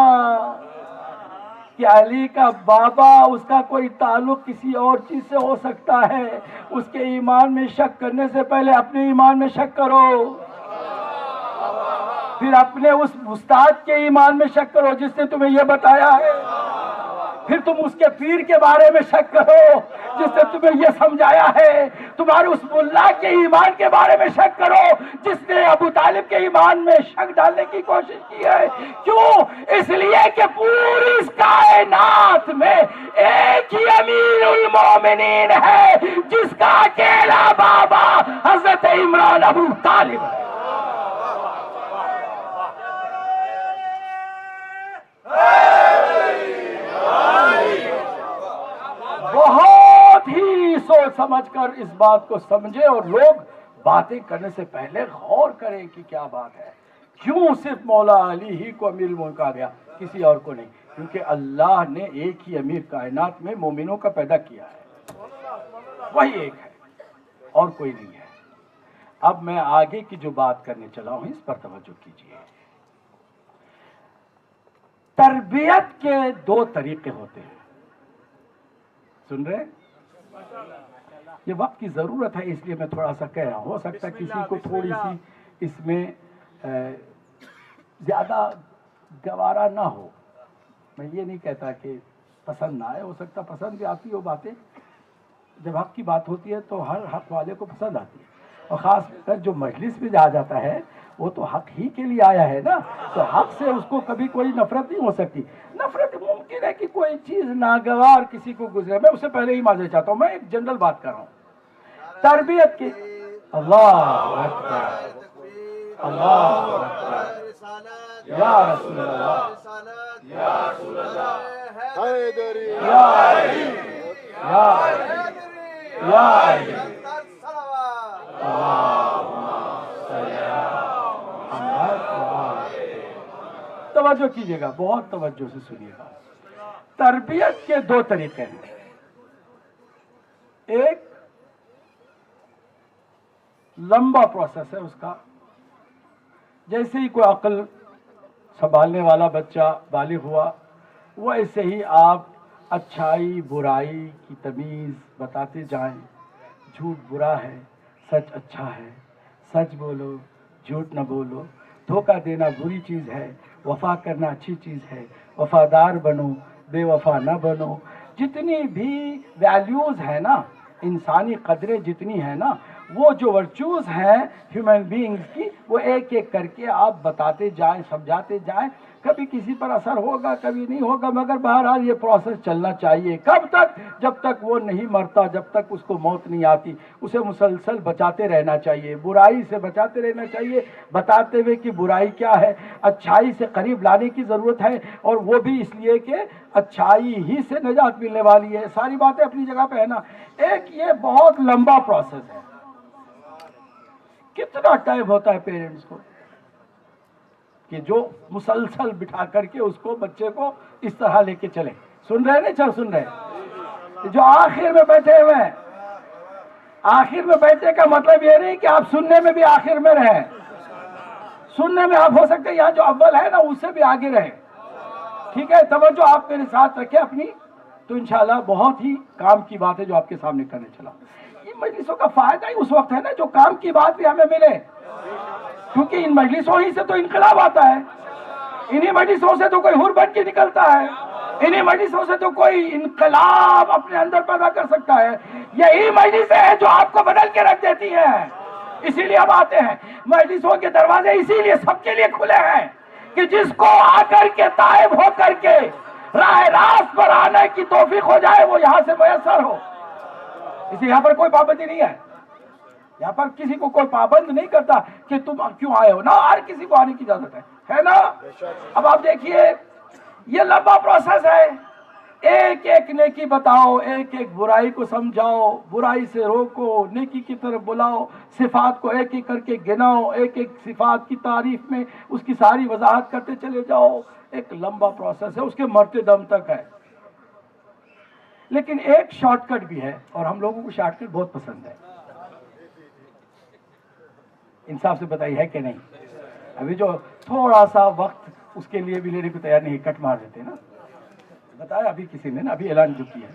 کہ علی کا بابا، اس کا کوئی تعلق کسی اور چیز سے ہو سکتا ہے۔ اس کے ایمان میں شک کرنے سے پہلے اپنے ایمان میں شک کرو، پھر اپنے اس استاد کے ایمان میں شک کرو جس نے تمہیں یہ بتایا ہے، پھر تم اس کے پیر کے بارے میں شک کرو جس نے تمہیں یہ سمجھایا ہے، تمہارے اس ملا کے ایمان کے بارے میں شک کرو جس نے ابو طالب کے ایمان میں شک ڈالنے کی کوشش کی ہے۔ کیوں؟ اس لیے کہ پوری اس کائنات میں ایک ہی امیر المومنین ہے جس کا اکیلا بابا حضرت عمران ابو طالب ہے۔ بہت ہی سوچ سمجھ کر اس بات کو سمجھے، اور لوگ باتیں کرنے سے پہلے غور کریں کہ کیا بات ہے، کیوں صرف مولا علی ہی کو امیر المومنین کہا گیا، کسی اور کو نہیں؟ کیونکہ اللہ نے ایک ہی امیر کائنات میں مومنوں کا پیدا کیا ہے، وہی ایک ہے اور کوئی نہیں ہے۔ اب میں آگے کی جو بات کرنے چلا ہوں اس پر توجہ کیجیے۔ تربیت کے دو طریقے ہوتے ہیں، سن رہے؟ یہ وقت کی ضرورت ہے اس لیے میں تھوڑا سا کہہ رہا ہوں، ہو سکتا ہے کسی کو تھوڑی سی اس میں زیادہ گوارا نہ ہو، میں یہ نہیں کہتا کہ پسند نہ آئے، ہو سکتا پسند بھی آتی ہو باتیں، جب حق کی بات ہوتی ہے تو ہر حق والے کو پسند آتی ہے، اور خاص کر جو مجلس میں جا جاتا ہے وہ تو حق ہی کے لیے آیا ہے نا، تو حق سے اس کو کبھی کوئی نفرت نہیں ہو سکتی۔ نفرت ممکن ہے کہ کوئی چیز ناگوار کسی کو گزرے، میں اس سے پہلے ہی معذرت چاہتا ہوں، میں ایک جنرل بات کر رہا ہوں تربیت کی۔ اللہ اکبر، اللہ اکبر، یا رسول اللہ، یا رسول اللہ، یا علی، یا علی، یا علی، توجہ کیجیے گا، بہت توجہ سے سنیے گا۔ تربیت کے دو طریقے ہیں، ایک لمبا پروسیس ہے اس کا، جیسے ہی کوئی عقل سنبھالنے والا بچہ بالغ ہوا، وہ ایسے ہی آپ اچھائی برائی کی تمیز بتاتے جائیں، جھوٹ برا ہے، سچ اچھا ہے، سچ بولو، جھوٹ نہ بولو، دھوکہ دینا بری چیز ہے، وفا کرنا اچھی چیز ہے، وفادار بنو، بے وفا نہ بنو۔ جتنی بھی ویلیوز ہیں نا، انسانی قدریں جتنی ہیں نا، وہ جو ورچوز ہیں ہیومن بینگز کی، وہ ایک ایک کر کے آپ بتاتے جائیں، سمجھاتے جائیں۔ کبھی کسی پر اثر ہوگا، کبھی نہیں ہوگا، مگر بہرحال یہ پروسیس چلنا چاہیے۔ کب تک؟ جب تک وہ نہیں مرتا، جب تک اس کو موت نہیں آتی، اسے مسلسل بچاتے رہنا چاہیے، برائی سے بچاتے رہنا چاہیے، بتاتے ہوئے کہ برائی کیا ہے، اچھائی سے قریب لانے کی ضرورت ہے، اور وہ بھی اس لیے کہ اچھائی ہی سے نجات ملنے والی ہے۔ ساری باتیں اپنی جگہ پہ ہے نا۔ ایک یہ بہت لمبا پروسیس ہے، کتنا ٹائم ہوتا ہے پیرنٹس کو کہ جو مسلسل بٹھا کر کے اس کو، بچے کو اس طرح لے کے چلے۔ سن رہے نہیں؟ چل سن رہے؟ جو آخر میں بیٹھے ہوئے ہیں، آخر میں بیٹھے کا مطلب یہ نہیں کہ آپ سننے میں بھی آخر میں رہیں، سننے میں آپ ہو سکتے یہاں جو اول ہے نا اس سے بھی آگے رہیں، ٹھیک ہے؟ توجہ آپ میرے ساتھ رکھیں اپنی، تو انشاءاللہ بہت ہی کام کی بات ہے جو آپ کے سامنے کرنے چلا۔ ان مجلسوں کا فائدہ ہی اس وقت ہے نا جو کام کی بات بھی ہمیں ملے، کیونکہ ان مجلسوں ہی سے تو انقلاب آتا ہے، انہی مجلسوں سے تو کوئی حر بن کے نکلتا ہے، انہی مجلسوں سے تو کوئی انقلاب اپنے اندر پیدا کر سکتا ہے۔ یہی مجلسیں ہیں جو آپ کو بدل کے رکھ دیتی ہیں، اسی لیے ہم آتے ہیں۔ مجلسوں کے دروازے اسی لیے سب کے لیے کھلے ہیں کہ جس کو آ کر کے تائب ہو کر کے راہ راست پر آنے کی توفیق ہو جائے وہ یہاں سے میسر ہو۔ اس لیے یہاں پر کوئی پابندی نہیں ہے، یہاں پر کسی کو کوئی پابند نہیں کرتا کہ تم کیوں آئے ہو، نہ ہر کسی کو آنے کی اجازت ہے نا۔ اب آپ دیکھیے یہ لمبا پروسیس ہے، ایک ایک نیکی بتاؤ، ایک ایک برائی کو سمجھاؤ، برائی سے روکو، نیکی کی طرف بلاؤ، صفات کو ایک ایک کر کے گناؤ، ایک ایک صفات کی تعریف میں اس کی ساری وضاحت کرتے چلے جاؤ۔ ایک لمبا پروسیس ہے، اس کے مرتے دم تک ہے۔ لیکن ایک شارٹ کٹ بھی ہے، اور ہم لوگوں کو شارٹ کٹ بہت پسند ہے۔ انصاف سے بتائی ہے کہ نہیں؟ ابھی جو تھوڑا سا وقت اس کے لیے بھی لینے کو تیار نہیں، کٹ مار دیتے نا، بتایا ابھی کسی نے نا، ابھی اعلان جو کیا ہے،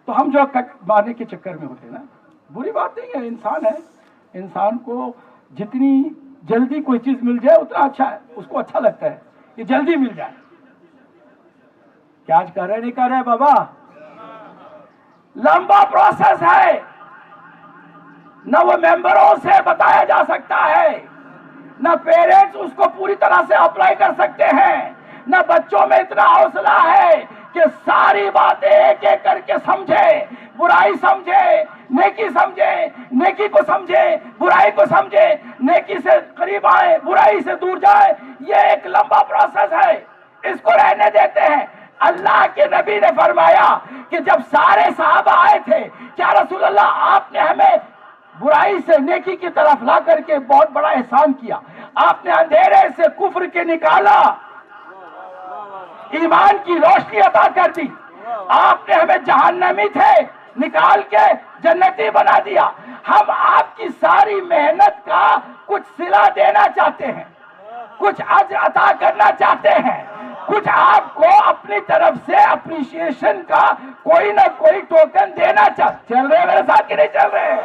تو ہم جو کٹ مارنے کے چکر میں ہوتے نا، بری بات نہیں ہے، انسان ہے، انسان کو جتنی جلدی کوئی چیز مل جائے اتنا اچھا ہے، اس کو اچھا لگتا ہے کہ جلدی مل جائے۔ کیا آج کر رہے نہیں کر رہے بابا؟ لمبا پروسیس ہے، نہ وہ ممبروں سے بتایا جا سکتا ہے، نہ پیرنٹس اس کو پوری طرح سے اپلائی کر سکتے ہیں، نہ بچوں میں اتنا حوصلہ ہے کہ ساری باتیں ایک ایک کر کے سمجھے، برائی سمجھے، نیکی سمجھے، نیکی کو سمجھے، برائی کو سمجھے، نیکی سے قریب آئے، برائی سے دور جائے۔ یہ ایک لمبا پروسیس ہے، اس کو رہنے دیتے ہیں۔ اللہ کے نبی نے فرمایا کہ جب سارے صحابہ آئے تھے، کیا رسول اللہ آپ نے ہمیں برائی سے نیکی کی طرف لا کر کے بہت بڑا احسان کیا، آپ نے اندھیرے سے کفر کے نکالا، ایمان کی روشنی عطا کر دی، آپ نے ہمیں جہنمی تھے نکال کے جنتی بنا دیا، ہم آپ کی ساری محنت کا کچھ صلہ دینا چاہتے ہیں، کچھ اجر عطا کرنا چاہتے ہیں، کچھ آپ کو اپنی طرف سے اپریشیشن کا کوئی نہ کوئی ٹوکن دینا چاہتے۔ چل رہے میرے ساتھ کہ نہیں چل رہے؟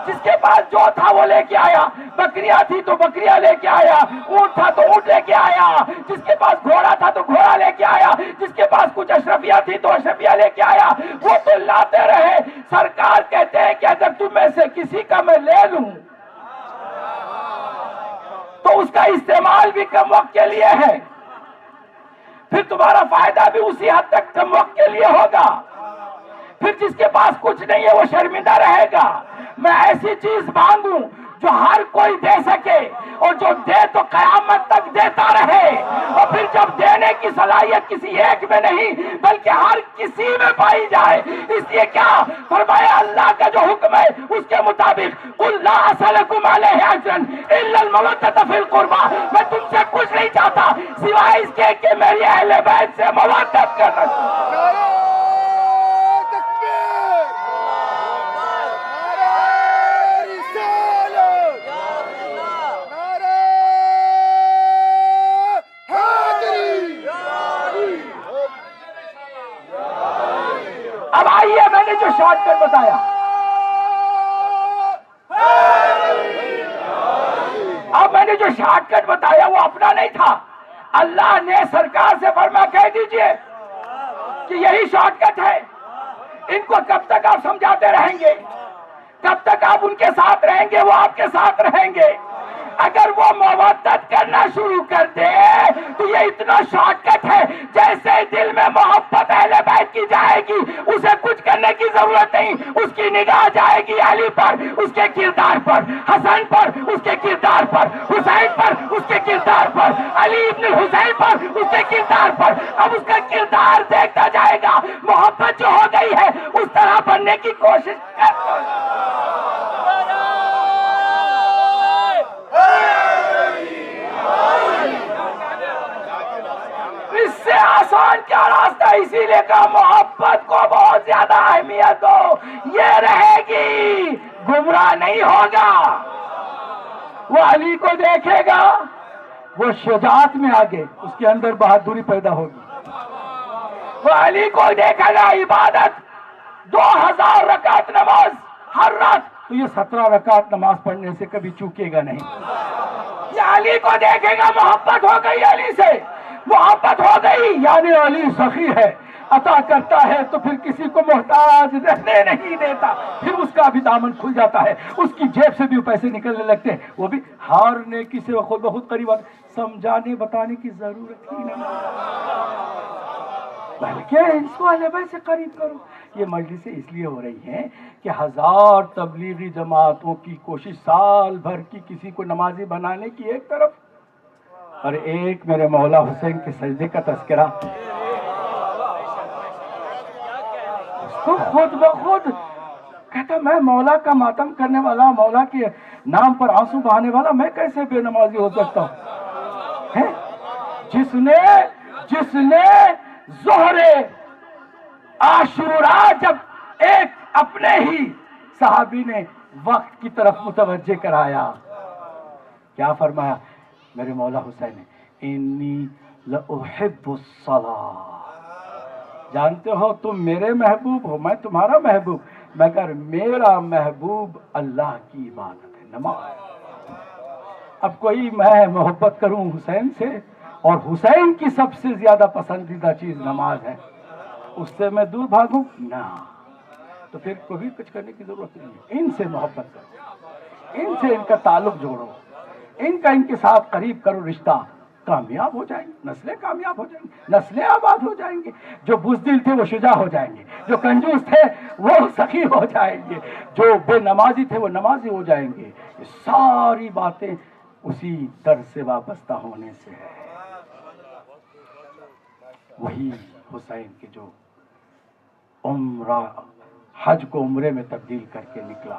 جس کے پاس جو تھا وہ لے کے آیا، بکریاں تھی تو بکریاں لے کے آیا، اونٹ تھا تو اونٹ لے کے آیا، جس کے پاس گھوڑا تھا تو گھوڑا لے کے آیا، جس کے پاس کچھ اشرفیاں تھی تو اشرفیاں لے کے آیا، وہ تو لاتے رہے۔ سرکار کہتے ہیں کہ اگر تم میں سے کسی کا میں لے لوں تو اس کا استعمال بھی کم وقت کے لیے ہے، پھر تمہارا فائدہ بھی اسی حد تک کم وقت کے لیے ہوگا، پھر جس کے پاس کچھ نہیں ہے وہ شرمندہ رہے گا۔ میں ایسی چیز مانگوں جو ہر کوئی دے سکے، اور جو دے تو قیامت تک دیتا رہے، اور پھر جب دینے کی صلاحیت کسی ایک میں نہیں بلکہ ہر کسی میں پائی جائے، اس لیے کیا فرمایا اللہ کا جو حکم ہے اس کے مطابق قُلْ لَا أَسْأَلُكُمْ عَلَيْهِ أَجْرًا إِلَّا الْمَوَدَّةَ فِي الْقُرْبَى، میں تم سے کچھ نہیں چاہتا سوائے اس کے کہ میری اہل بیت سے مودت کرنا۔ اب آئیے، میں نے جو شارٹ کٹ بتایا، وہ اپنا نہیں تھا، اللہ نے سرکار سے فرمایا کہہ دیجئے کہ یہی شارٹ کٹ ہے۔ ان کو کب تک آپ سمجھاتے رہیں گے، کب تک آپ ان کے ساتھ رہیں گے، وہ آپ کے ساتھ رہیں گے۔ اگر وہ مودت کرنا شروع کر دے تو یہ اتنا شارٹ کٹ ہے، جیسے دل میں محبت اہل بیت کی جائے گی اسے کچھ کرنے کی ضرورت نہیں، اس کی نگاہ جائے گی علی پر، اس کے کردار پر، حسن پر، اس کے کردار پر، حسین پر، اس کے کردار پر، علی ابن الحسین پر، اس کے کردار پر۔ اب اس کا کردار دیکھتا جائے گا، محبت جو ہو گئی ہے اس طرح بننے کی کوشش کرتا ہے۔ اس سے آسان کیا راستہ، اسی لیے کہا محبت کو بہت زیادہ اہمیت دو، یہ رہے گی، گمراہ نہیں ہوگا۔ وہ علی کو دیکھے گا، وہ شجاعت میں آگے، اس کے اندر بہادری پیدا ہوگی۔ وہ علی کو دیکھے گا، عبادت 2000 رکعت نماز ہر رات، تو یہ 17 رکعت نماز پڑھنے سے کبھی چوکے گا نہیں۔ یہ علی کو دیکھے گا، محبت ہو گئی علی سے، محبت ہو گئی، یعنی علی سخی ہے، عطا کرتا ہے تو پھر کسی کو محتاج رہنے نہیں دیتا، پھر اس کا بھی دامن کھل جاتا ہے، اس کی جیب سے بھی پیسے نکلنے لگتے ہیں، وہ بھی ہار نیکی سے خود بخود قریب آتا۔ سمجھانے بتانے کی ضرورت ہی نہیں، بلکہ اس کو اہل بیت سے قریب کرو۔ یہ مجلسیں اس لیے ہو رہی ہیں کہ 1000 تبلیغی جماعتوں کی کوشش سال بھر کی کسی کو نمازی بنانے کی ایک طرف، اور ایک میرے مولا حسین کے سجدے کا تذکرہ، اس کو خود بخود کہتا میں مولا کا ماتم کرنے والا، مولا کے نام پر آنسو بہانے والا، میں کیسے بے نمازی ہو سکتا ہوں؟ جس نے ظہر عاشوراء جب ایک اپنے ہی صحابی نے وقت کی طرف متوجہ کرایا، کیا فرمایا میرے مولا حسین نے؟ انی لأحب الصلاة، جانتے ہو تم میرے محبوب ہو، میں تمہارا محبوب، مگر میرا محبوب اللہ کی عبادت ہے، نماز۔ اب کوئی میں محبت کروں حسین سے اور حسین کی سب سے زیادہ پسندیدہ چیز نماز ہے، اس سے میں دور بھاگوں نہ، تو پھر کوئی کچھ کرنے کی ضرورت نہیں ہے۔ ان سے محبت کرو، ان سے ان کا تعلق جوڑو، ان کے ساتھ قریب کرو رشتہ، کامیاب ہو جائیں گے، نسلیں کامیاب ہو جائیں گی، نسلیں آباد ہو جائیں گے، جو بزدل تھے وہ شجاع ہو جائیں گے، جو کنجوس تھے وہ سخی ہو جائیں گے، جو بے نمازی تھے وہ نمازی ہو جائیں گے۔ یہ ساری باتیں اسی در سے وابستہ ہونے سے ہے۔ وہی حسین کے جو عمرہ حج کو عمرے میں تبدیل کر کے نکلا،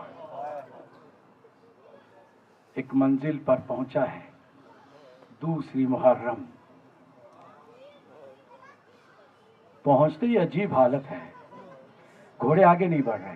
ایک منزل پر پہنچا ہے، دوسری محرم، پہنچتے ہی عجیب حالت ہے، گھوڑے آگے نہیں بڑھ رہے،